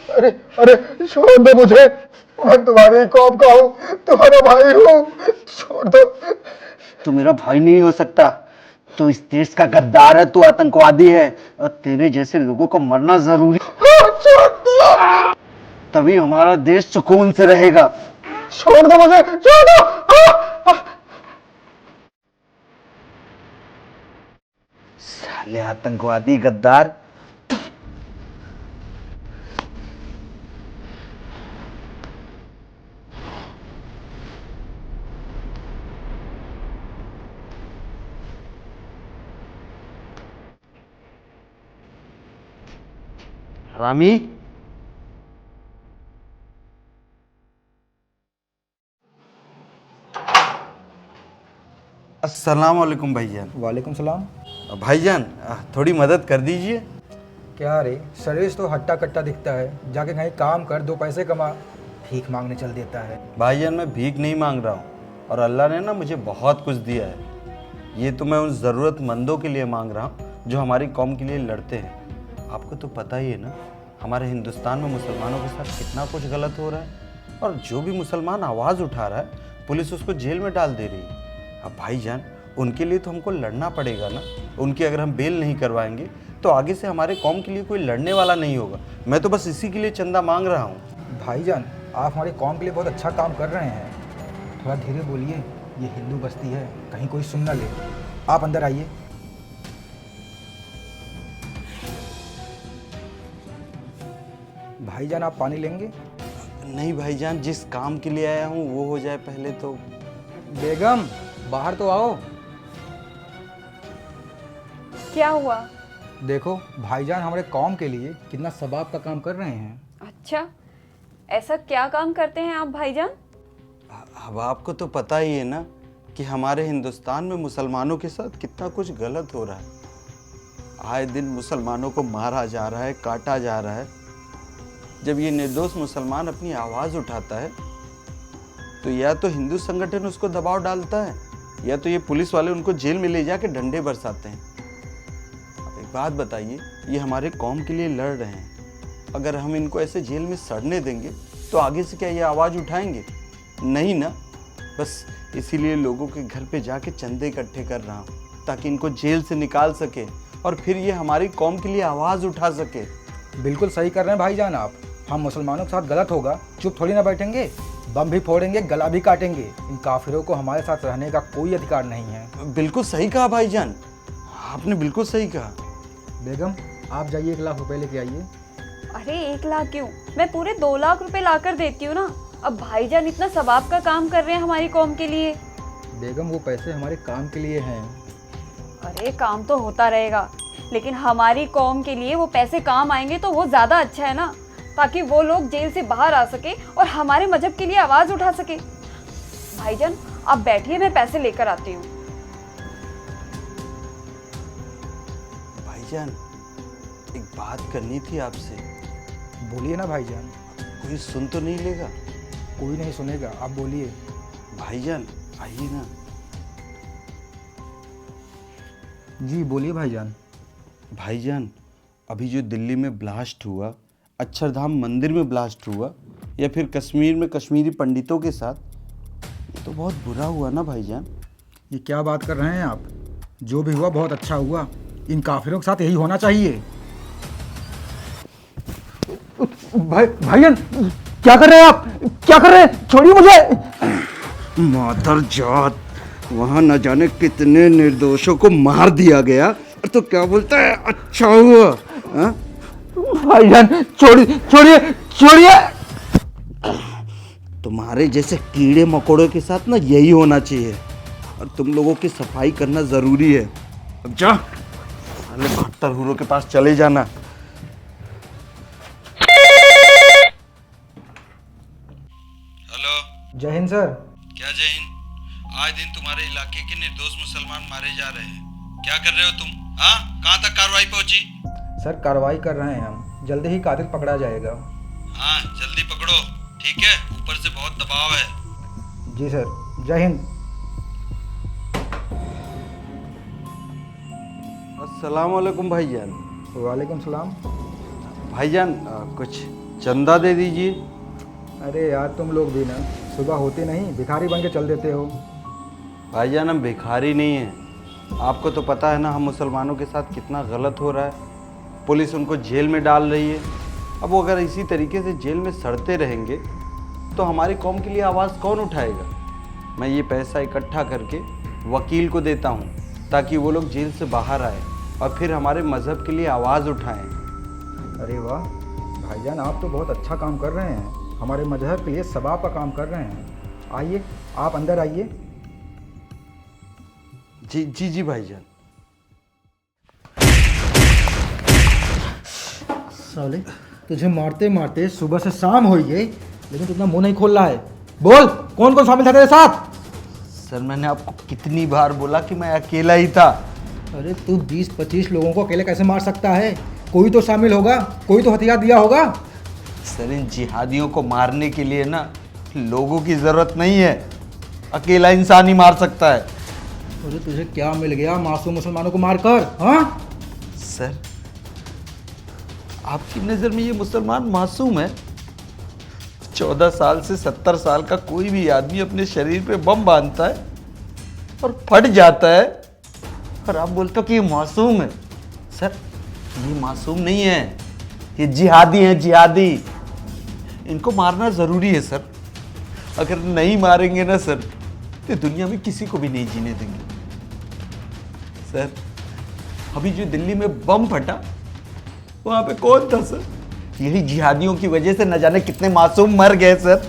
अरे अरे, छोड़ दो मुझे। मैं तुम्हारी कौम का हूँ, तुम्हारा भाई हूँ। छोड़ दो। तू मेरा भाई नहीं हो सकता। तू इस देश का गद्दार है, तू आतंकवादी है और तेरे जैसे लोगों को मरना जरूरी छोड़ दो। तभी हमारा देश सुकून से रहेगा। छोड़ दो मुझे, छोड़ दो। साले आतंकवादी गद्दार। हरामी। अस्सलाम वालेकुम भाईजान। वालेकुम सलाम। भाईजान थोड़ी मदद कर दीजिए। क्या रे, सर्विस तो हट्टा कट्टा दिखता है। जाके कहीं काम कर, दो पैसे कमा। भीख मांगने चल देता है। भाईजान मैं भीख नहीं मांग रहा हूँ और अल्लाह ने ना मुझे बहुत कुछ दिया है। ये तो मैं उन ज़रूरतमंदों के लिए मांग रहा हूँ जो हमारी कौम के लिए लड़ते हैं। आपको तो पता ही है ना, हमारे हिंदुस्तान में मुसलमानों के साथ कितना कुछ गलत हो रहा है और जो भी मुसलमान आवाज़ उठा रहा है पुलिस उसको जेल में डाल दे रही है। अब भाईजान उनके लिए तो हमको लड़ना पड़ेगा ना। उनकी अगर हम बेल नहीं करवाएंगे तो आगे से हमारे कौम के लिए कोई लड़ने वाला नहीं होगा। मैं तो बस इसी के लिए चंदा मांग रहा हूँ। भाईजान, आप हमारी कौम के लिए बहुत अच्छा काम कर रहे हैं। थोड़ा धीरे बोलिए, ये हिंदू बस्ती है, कहीं कोई सुन ना ले। आप अंदर आइए। भाईजान, आप पानी लेंगे? नहीं भाईजान, जिस काम के लिए आया हूँ वो हो जाए पहले तो। बेगम, बाहर तो आओ। क्या हुआ? देखो, भाईजान हमारे कौम के लिए कितना सवाब का काम कर रहे हैं। अच्छा, ऐसा क्या काम करते हैं आप भाईजान? अब आपको तो पता ही है ना कि हमारे हिंदुस्तान में मुसलमानों के साथ कितना कुछ गलत हो रहा है। आए दिन मुसलमानों को मारा जा रहा है, काटा जा रहा है। जब ये निर्दोष मुसलमान अपनी आवाज़ उठाता है तो या तो हिंदू संगठन उसको दबाव डालता है या तो ये पुलिस वाले उनको जेल में ले जाके डंडे बरसाते हैं। अब एक बात बताइए, ये हमारे कौम के लिए लड़ रहे हैं। अगर हम इनको ऐसे जेल में सड़ने देंगे तो आगे से क्या ये आवाज़ उठाएंगे? नहीं ना। बस इसीलिए लोगों के घर पे जाके चंदे इकट्ठे कर रहा हूँ ताकि इनको जेल से निकाल सके और फिर ये हमारी कौम के लिए आवाज़ उठा सके। बिल्कुल सही कर रहे हैं भाईजान आप। हम मुसलमानों के साथ गलत होगा, चुप थोड़ी ना बैठेंगे। बम भी फोड़ेंगे, गला भी काटेंगे। इन काफिरों को हमारे साथ रहने का कोई अधिकार नहीं है। बिल्कुल सही कहा भाईजान, आपने बिल्कुल सही कहा। बेगम, आप जाइए, 1 लाख रुपए लेके आइए। अरे 1 लाख क्यों, मैं पूरे 2 लाख रुपए ला कर देती हूँ ना। अब भाईजान इतना सवाब का काम कर रहे हैं हमारी कौम के लिए। बेगम, वो पैसे हमारे काम के लिए हैं। अरे काम तो होता रहेगा, लेकिन हमारी कौम के लिए वो पैसे काम आएंगे तो वो ज़्यादा अच्छा है ना, ताकि वो लोग जेल से बाहर आ सके और हमारे मजहब के लिए आवाज़ उठा सके। भाईजान आप बैठिए, मैं पैसे लेकर आती हूँ। भाईजान एक बात करनी थी आपसे। बोलिए ना भाईजान। कोई सुन तो नहीं लेगा? कोई नहीं सुनेगा, आप बोलिए। भाईजान आइए ना। जी बोलिए भाईजान। भाईजान अभी जो दिल्ली में ब्लास्ट हुआ, अक्षरधाम मंदिर में ब्लास्ट हुआ, या फिर कश्मीर में कश्मीरी पंडितों के साथ, ये तो बहुत बुरा हुआ ना भाईजान। ये क्या बात कर रहे हैं आप? जो भी हुआ बहुत अच्छा हुआ। इन काफिरों के साथ यही होना चाहिए। भाईजान, क्या कर रहे हैं आप? क्या कर रहे हैं? छोड़िए मुझे। मादर जात, वहां न जाने कितने निर्दोषों को मार दिया गया और तो क्या बोलता है अच्छा हुआ? हा? भाईजान छोड़िए, छोड़िए, छोड़िए। तुम्हारे जैसे कीड़े मकोड़ों के साथ ना यही होना चाहिए और तुम लोगों की सफाई करना जरूरी है। अब जा, साले 72 हुरों के पास चले जाना। हेलो। जय हिंद सर। क्या जय हिंद? आज दिन तुम्हारे इलाके के निर्दोष मुसलमान मारे जा रहे हैं, क्या कर रहे हो तुम? हाँ, कहाँ तक कार्रवाई पहुंची? सर कार्रवाई कर रहे हैं हम, जल्दी ही कातिल पकड़ा जाएगा। हाँ जल्दी पकड़ो, ठीक है? ऊपर से बहुत दबाव है। जी सर, जय हिंद। अस्सलाम वालेकुम भाईजान। वालेकुम सलाम। भाईजान कुछ चंदा दे दीजिए। अरे यार तुम लोग भी ना सुबह होते नहीं भिखारी बन के चल देते हो। भाईजान हम भिखारी नहीं हैं। आपको तो पता है ना हम मुसलमानों के साथ कितना गलत हो रहा है। पुलिस उनको जेल में डाल रही है। अब वो अगर इसी तरीके से जेल में सड़ते रहेंगे तो हमारी कौम के लिए आवाज़ कौन उठाएगा। मैं ये पैसा इकट्ठा करके वकील को देता हूँ ताकि वो लोग जेल से बाहर आए और फिर हमारे मज़हब के लिए आवाज़ उठाएं। अरे वाह भाईजान, आप तो बहुत अच्छा काम कर रहे हैं। हमारे मजहब के लिए सवाब का काम कर रहे हैं। आइए आप अंदर आइए। जी जी जी भाईजान। साले तुझे मारते मारते सुबह से शाम हो गई, लेकिन तू अपना मुंह नहीं खोल रहा है। बोल कौन कौन शामिल था तेरे साथ? सर मैंने आपको कितनी बार बोला कि मैं अकेला ही था। अरे तू 20-25 लोगों को अकेले कैसे मार सकता है? कोई तो शामिल होगा, कोई तो हथियार दिया होगा। सर इन जिहादियों को मारने के लिए ना लोगों की ज़रूरत नहीं है, अकेला इंसान ही मार सकता है। अरे तुझे क्या मिल गया मासूम मुसलमानों को मारकर? हाँ सर आपकी नज़र में ये मुसलमान मासूम है? 14 साल से 70 साल का कोई भी आदमी अपने शरीर पे बम बांधता है और फट जाता है, और आप बोलते हो कि ये मासूम है। सर ये मासूम नहीं है, ये जिहादी हैं, जिहादी। इनको मारना ज़रूरी है सर। अगर नहीं मारेंगे ना सर तो दुनिया में किसी को भी नहीं जीने देंगे। सर अभी जो दिल्ली में बम फटा वहाँ पे कौन था सर? यही जिहादियों की वजह से न जाने कितने मासूम मर गए सर।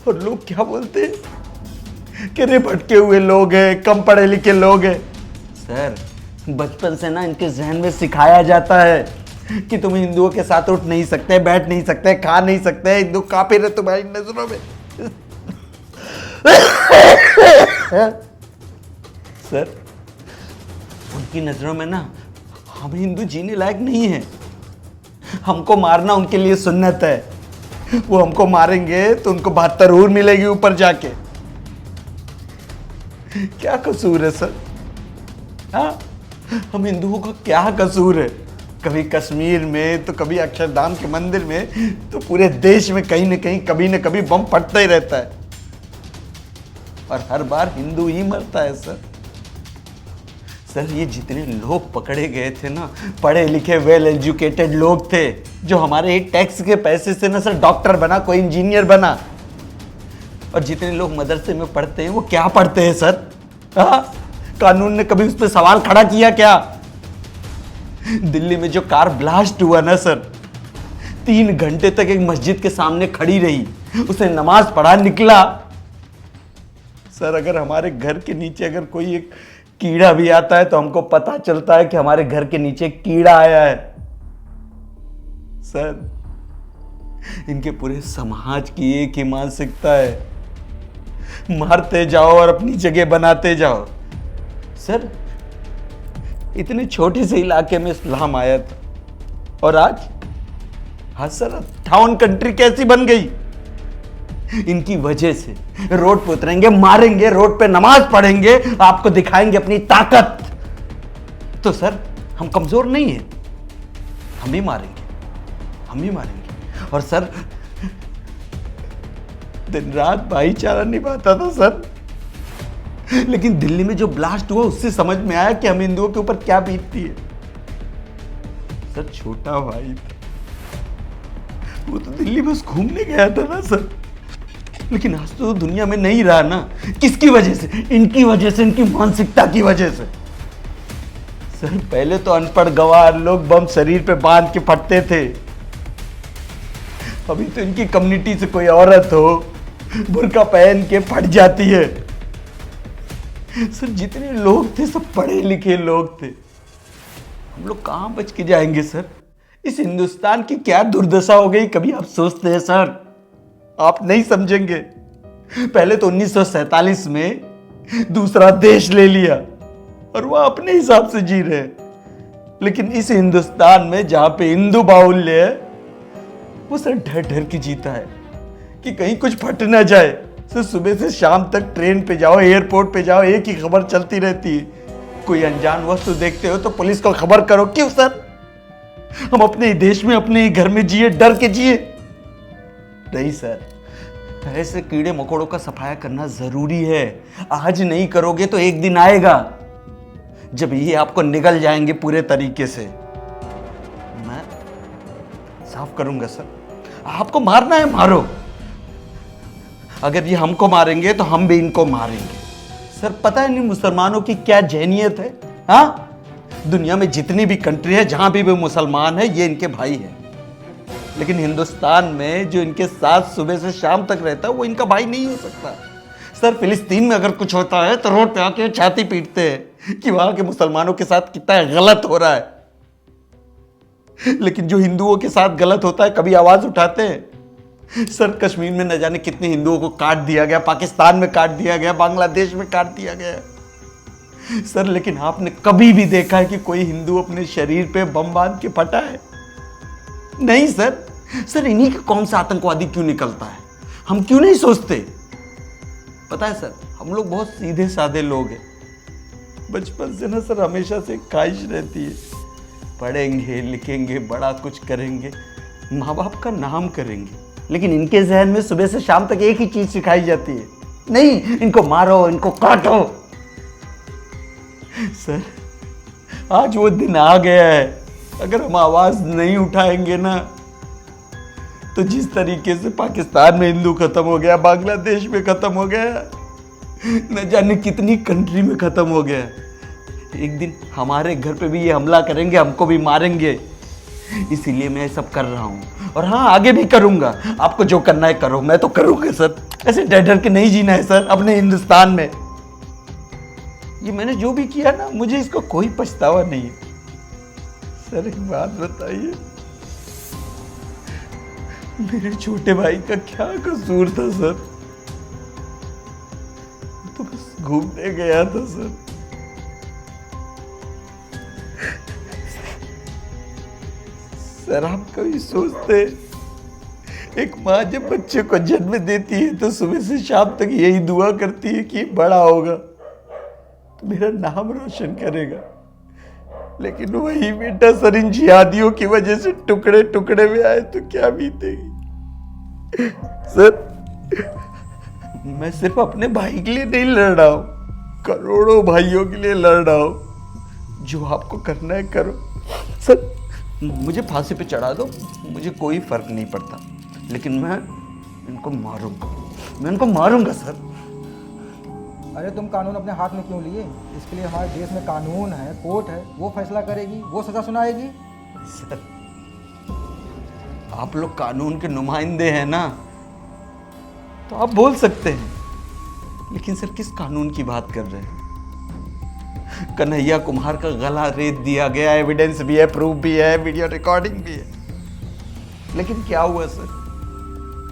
और लोग क्या बोलते हैं कि रे भटके हुए लोग हैं, कम पढ़े लिखे लोग हैं। सर बचपन से ना इनके जहन में सिखाया जाता है कि तुम हिंदुओं के साथ उठ नहीं सकते, बैठ नहीं सकते, खा नहीं सकते, हिंदू काफिर है तुम्हारी नजरों में। सर उनकी नजरों में ना हम हिंदू जीने लायक नहीं है। हमको मारना उनके लिए सुन्नत है। वो हमको मारेंगे तो उनको 72 हूर मिलेगी ऊपर जाके। क्या कसूर है सर? हाँ हम हिंदुओं का क्या कसूर है? कभी कश्मीर में तो कभी अक्षरधाम के मंदिर में, तो पूरे देश में कहीं न कहीं कभी न कभी बम फटता ही रहता है, और हर बार हिंदू ही मरता है सर। सर ये जितने लोग पकड़े गए थे ना, पढ़े लिखे वेल एजुकेटेड लोग थे, जो हमारे ही टैक्स के पैसे से ना सर डॉक्टर बना, कोई इंजीनियर बना। और जितने लोग मदरसे में पढ़ते हैं वो क्या पढ़ते हैं सर? हाँ कानून ने कभी उस पर सवाल खड़ा किया क्या? दिल्ली में जो कार ब्लास्ट हुआ ना सर, 3 घंटे तक एक मस्जिद के सामने खड़ी रही, उसने नमाज पढ़ा, निकला। सर अगर हमारे घर के नीचे अगर कोई एक कीड़ा भी आता है तो हमको पता चलता है कि हमारे घर के नीचे कीड़ा आया है। सर इनके पूरे समाज की एक ही मानसिकता है, मारते जाओ और अपनी जगह बनाते जाओ। सर इतने छोटे से इलाके में इस्लाम आया था, और आज हाँ सर 58 कंट्री कैसी बन गई? इनकी वजह से रोड पे उतरेंगे, मारेंगे, रोड पे नमाज पढ़ेंगे, आपको दिखाएंगे अपनी ताकत। तो सर हम कमजोर नहीं हैं, हम ही मारेंगे, हम ही मारेंगे। और सर दिन रात भाईचारा निभाता था सर, लेकिन दिल्ली में जो ब्लास्ट हुआ उससे समझ में आया कि हम हिंदुओं के ऊपर क्या बीतती है। सर छोटा भाई था, वो तो दिल्ली बस घूमने गया था ना सर, लेकिन आज तो दुनिया में नहीं रहा ना। किसकी वजह से? इनकी वजह से, इनकी मानसिकता की वजह से। सर पहले तो अनपढ़ गवार लोग बम शरीर पे बांध के फटते थे, अभी तो इनकी कम्युनिटी से कोई औरत हो बुर्का पहन के फट जाती है। सर जितने लोग थे सब पढ़े लिखे लोग थे, हम लोग कहां बच के जाएंगे सर? इस हिंदुस्तान की क्या दुर्दशा हो गई, कभी आप सोचते हैं सर? आप नहीं समझेंगे। पहले तो 1947 में दूसरा देश ले लिया और वह अपने हिसाब से जी रहे, लेकिन इस हिंदुस्तान में जहां पे हिंदू बाहुल्य है वो सर डर डर के जीता है कि कहीं कुछ फट ना जाए। सर सुबह से शाम तक ट्रेन पे जाओ, एयरपोर्ट पे जाओ, एक ही खबर चलती रहती है, कोई अनजान वस्तु देखते हो तो पुलिस को खबर करो। क्यों सर? हम अपने ही देश में, अपने ही घर में जिए, डर के जिए। नहीं सर, ऐसे कीड़े मकोड़ों का सफाया करना जरूरी है। आज नहीं करोगे तो एक दिन आएगा जब ये आपको निगल जाएंगे पूरे तरीके से। मैं साफ करूंगा सर। आपको मारना है मारो, अगर ये हमको मारेंगे तो हम भी इनको मारेंगे। सर पता है नहीं मुसलमानों की क्या जहनियत है? हाँ, दुनिया में जितनी भी कंट्री है, जहां भी मुसलमान है, ये इनके भाई है। लेकिन हिंदुस्तान में जो इनके साथ सुबह से शाम तक रहता है, वो इनका भाई नहीं हो सकता। सर फिलिस्तीन में अगर कुछ होता है तो रोड पे आके छाती पीटते हैं कि वहां के मुसलमानों के साथ कितना गलत हो रहा है। लेकिन जो हिंदुओं के साथ गलत होता है, कभी आवाज उठाते हैं? सर कश्मीर में न जाने कितने हिंदुओं को काट दिया गया, पाकिस्तान में काट दिया गया, बांग्लादेश में काट दिया गया। सर लेकिन आपने कभी भी देखा है कि कोई हिंदू अपने शरीर पे बम बांध के फटा है? नहीं सर। सर इन्हीं का कौन सा आतंकवादी क्यों निकलता है, हम क्यों नहीं सोचते? पता है सर, हम लोग बहुत सीधे साधे लोग हैं। बचपन से ना सर हमेशा से ख्वाहिश रहती है, पढ़ेंगे लिखेंगे, बड़ा कुछ करेंगे, माँ बाप का नाम करेंगे। लेकिन इनके जहन में सुबह से शाम तक एक ही चीज सिखाई जाती है, नहीं इनको मारो, इनको काटो। सर आज वो दिन आ गया है, अगर हम आवाज नहीं उठाएंगे ना, तो जिस तरीके से पाकिस्तान में हिंदू खत्म हो गया, बांग्लादेश में खत्म हो गया, न जाने कितनी कंट्री में खत्म हो गया, एक दिन हमारे घर पे भी ये हमला करेंगे, हमको भी मारेंगे। इसीलिए मैं सब कर रहा हूँ, और हाँ आगे भी करूंगा। आपको जो करना है करो, मैं तो करूंगा सर। ऐसे डर डर के नहीं जीना है सर अपने हिंदुस्तान में। ये मैंने जो भी किया ना, मुझे इसका कोई पछतावा नहीं है। सर एक बात बताइए, मेरे छोटे भाई का क्या कसूर था सर? तो बस घूमने गया था सर। सर आप कभी सोचते, एक माँ जब बच्चे को जन्म देती है तो सुबह से शाम तक यही दुआ करती है कि बड़ा होगा तो मेरा नाम रोशन करेगा। लेकिन वही बेटा सर इन जिहादियों की वजह से टुकड़े टुकड़े में आए तो क्या बीतेगी? सर मैं सिर्फ अपने भाई के लिए नहीं लड़ रहा हूं, करोड़ों भाइयों के लिए लड़ रहा हूं। जो आपको करना है करो सर। मुझे फांसी पे चढ़ा दो, मुझे कोई फर्क नहीं पड़ता, लेकिन मैं इनको मारूंगा, मैं इनको मारूंगा सर। अरे तुम कानून अपने हाथ में क्यों लिए? इसके लिए हमारे देश में कानून है, कोर्ट है, वो फैसला करेगी, वो सजा सुनाएगी। सर आप लोग कानून के नुमाइंदे हैं ना, तो आप बोल सकते हैं, लेकिन सर किस कानून की बात कर रहे हैं? कन्हैया कुमार का गला रेत दिया गया, एविडेंस भी है, प्रूफ भी है, वीडियो रिकॉर्डिंग भी है, लेकिन क्या हुआ सर?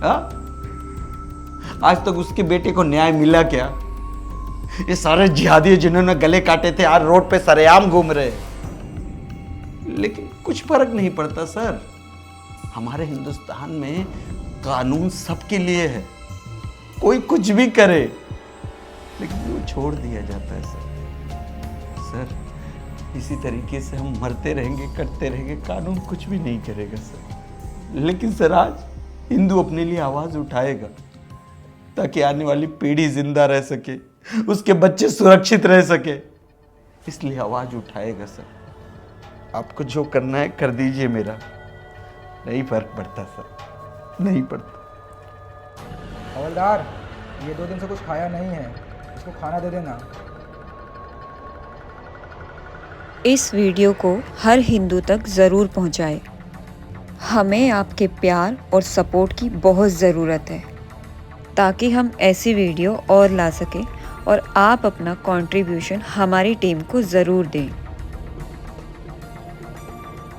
हाँ, आज तक उसके बेटे को न्याय मिला क्या? ये सारे जिहादी जिन्होंने गले काटे थे आज रोड पे सरेआम घूम रहे, लेकिन कुछ फर्क नहीं पड़ता सर। हमारे हिंदुस्तान में कानून सबके लिए है, कोई कुछ भी करे, लेकिन वो छोड़ दिया जाता है सर। सर इसी तरीके से हम मरते रहेंगे, करते रहेंगे, कानून कुछ भी नहीं करेगा सर। लेकिन सर आज हिंदू अपने लिए आवाज उठाएगा ताकि आने वाली पीढ़ी जिंदा रह सके, उसके बच्चे सुरक्षित रह सके, इसलिए आवाज उठाएगा सर। आपको जो करना है कर दीजिए, मेरा नहीं फर्क पड़ता सर, नहीं पड़ता। हवलदार ये 2 दिन से कुछ खाया नहीं है, इसको खाना दे देना। इस वीडियो को हर हिंदू तक ज़रूर पहुंचाएं। हमें आपके प्यार और सपोर्ट की बहुत ज़रूरत है ताकि हम ऐसी वीडियो और ला सकें, और आप अपना कंट्रीब्यूशन हमारी टीम को ज़रूर दें।